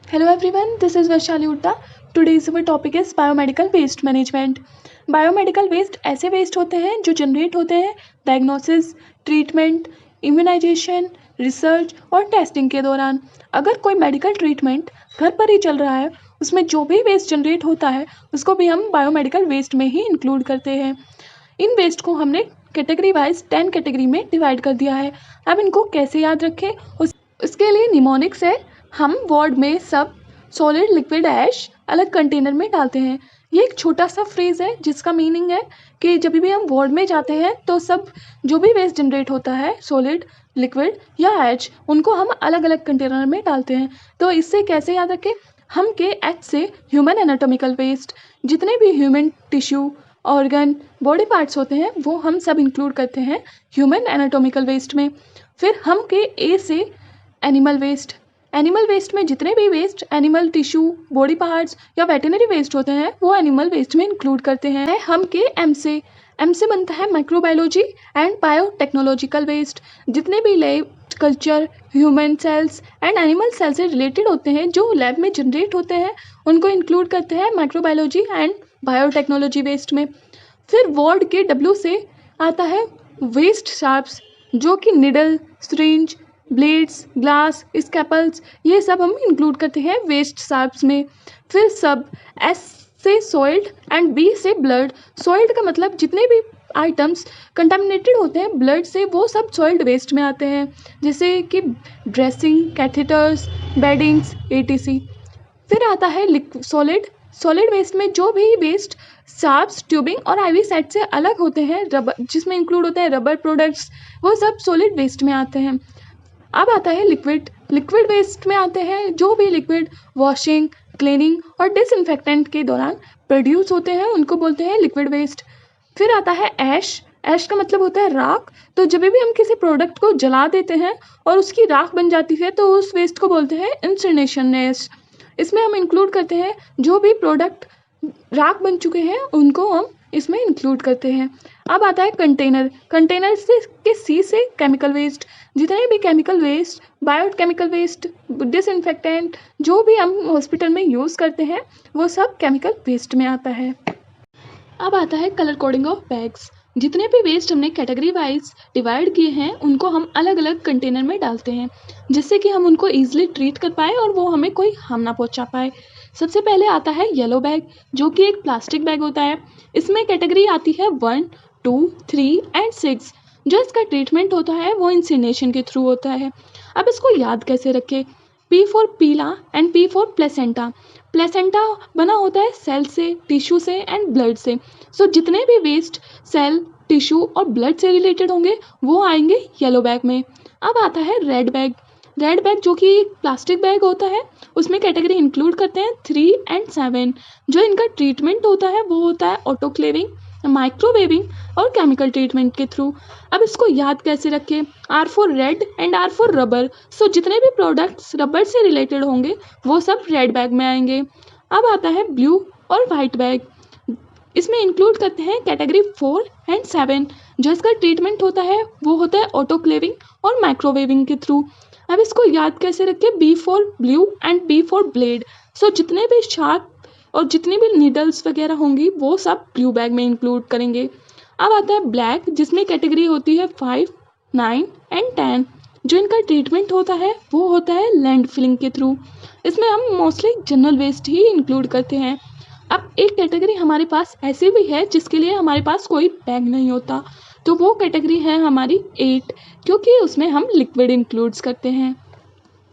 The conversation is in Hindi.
Hello everyone, this is Vaishali Utta. Today's our topic is biomedical waste management. Biomedical waste ऐसे वेस्ट होते हैं जो जनरेट होते हैं डायग्नोसिस, ट्रीटमेंट, इम्यूनाइजेशन, रिसर्च और टेस्टिंग के दौरान। अगर कोई मेडिकल ट्रीटमेंट घर पर ही चल रहा है, उसमें जो भी वेस्ट जनरेट होता है उसको भी हम बायोमेडिकल वेस्ट में ही इंक्लूड करते हैं। इन वेस्ट को हमने कैटेगरी वाइज 10 कैटेगरी में डिवाइड कर दिया है। अब इनको कैसे याद रखें उसके लिए निमोनिक्स है। हम वर्ड में सब सॉलिड लिक्विड ऐश अलग कंटेनर में डालते हैं। ये एक छोटा सा फ्रेज है जिसका मीनिंग है कि जब भी हम वर्ड में जाते हैं तो सब जो भी वेस्ट जनरेट होता है सॉलिड, लिक्विड या ऐश, उनको हम अलग अलग कंटेनर में डालते हैं। तो इससे कैसे याद रखें, हम के एच से ह्यूमन एनाटॉमिकल वेस्ट, जितने भी human tissue, organ, body parts होते हैं वो हम सब इंक्लूड करते हैं ह्यूमन एनाटॉमिकल वेस्ट में। फिर हम के ए से एनिमल वेस्ट, एनिमल वेस्ट में जितने भी waste animal tissue, body parts या वेटरनरी वेस्ट होते हैं वो एनिमल वेस्ट में इंक्लूड करते हैं। हम के एम से बनता है माइक्रोबायोलॉजी एंड बायोटेक्नोलॉजिकल वेस्ट, जितने भी lab culture, human cells and animal cell से रिलेटेड होते हैं जो लैब में जनरेट होते हैं उनको इंक्लूड करते हैं माइक्रोबायोलॉजी एंड बायोटेक्नोलॉजी वेस्ट में। फिर वर्ड के डब्ल्यू से आता है वेस्ट शार्प्स, जो कि निडल, सिरिंज, ब्लेड्स, ग्लास, स्कैपल्स, ये सब हम इंक्लूड करते हैं वेस्ट शार्प्स में। फिर सब एस से सॉइल्ड एंड बी से ब्लड। सॉइल्ड का मतलब जितने भी आइटम्स कंटामिनेटेड होते हैं ब्लड से वो सब सॉइल्ड वेस्ट में आते हैं, जैसे कि ड्रेसिंग, कैथेटर्स, बेडिंग्स, एटीसी। फिर आता है सॉलिड वेस्ट में जो भी वेस्ट शार्प्स, ट्यूबिंग और आईवी सेट से अलग होते हैं, रबर जिसमें इंक्लूड होते हैं रबर प्रोडक्ट्स, वो सब सॉलिड वेस्ट में आते हैं। अब आता है लिक्विड वेस्ट में आते हैं जो भी लिक्विड वॉशिंग, क्लीनिंग और डिसइंफेक्टेंट के दौरान प्रोड्यूस होते हैं उनको बोलते हैं लिक्विड वेस्ट। फिर आता है ऐश का मतलब होता है राख। तो जब भी हम किसी प्रोडक्ट को जला देते हैं और उसकी राख बन जाती है तो उस वेस्ट को बोलते हैं इंसिनरेशन वेस्ट। इसमें हम इंक्लूड करते हैं जो भी प्रोडक्ट राख बन चुके हैं उनको हम इसमें इंक्लूड करते हैं। अब आता है कंटेनर के सी से केमिकल वेस्ट, जितने भी chemical waste, biochemical waste, disinfectant जो भी हम हॉस्पिटल में यूज़ करते हैं वो सब केमिकल वेस्ट में आता है। अब आता है कलर कोडिंग ऑफ बैग्स। जितने भी वेस्ट हमने कैटेगरी वाइज डिवाइड किए हैं उनको हम अलग अलग कंटेनर में डालते हैं जिससे कि हम उनको ईजिली ट्रीट कर पाए और वो हमें कोई हार्म ना पहुंचा पाए। सबसे पहले आता है येलो बैग, जो कि एक प्लास्टिक बैग होता है। इसमें कैटेगरी आती है 1, 2, 3 एंड 6। जो इसका ट्रीटमेंट होता है वो इंसिनेशन के थ्रू होता है। अब इसको याद कैसे रखें, P फॉर पीला and P for placenta. Placenta बना होता है सेल से, टिश्यू से एंड ब्लड से। सो जितने भी वेस्ट सेल, टिश्यू और ब्लड से रिलेटेड होंगे वो आएंगे येलो बैग में। अब आता है रेड बैग जो कि एक प्लास्टिक बैग होता है, उसमें कैटेगरी इंक्लूड करते हैं 3 एंड 7। जो इनका ट्रीटमेंट होता है वो होता है ऑटोक्लेविंग, माइक्रोवेविंग और केमिकल ट्रीटमेंट के थ्रू। अब इसको याद कैसे रखें, R for red and R for rubber. So जितने भी प्रोडक्ट्स रबर से रिलेटेड होंगे वो सब रेड बैग में आएंगे। अब आता है ब्लू और वाइट बैग, इसमें इंक्लूड करते हैं कैटेगरी 4 एंड 7। जो इसका ट्रीटमेंट होता है वो होता है ऑटोक्लेविंग और माइक्रोवेविंग के थ्रू। अब इसको याद कैसे रखें, B for blue and B for blade. So जितने भी शार्प और जितनी भी नीडल्स वगैरह होंगी वो सब ब्लू बैग में इंक्लूड करेंगे। अब आता है ब्लैक, जिसमें कैटेगरी होती है 5, 9 एंड 10। जो इनका ट्रीटमेंट होता है वो होता है लैंड फिलिंग के थ्रू। इसमें हम मोस्टली जनरल वेस्ट ही इंक्लूड करते हैं। अब एक कैटेगरी हमारे पास ऐसी भी है जिसके लिए हमारे पास कोई बैग नहीं होता, तो वो कैटेगरी है हमारी 8, क्योंकि उसमें हम लिक्विड इंक्लूड्स करते हैं।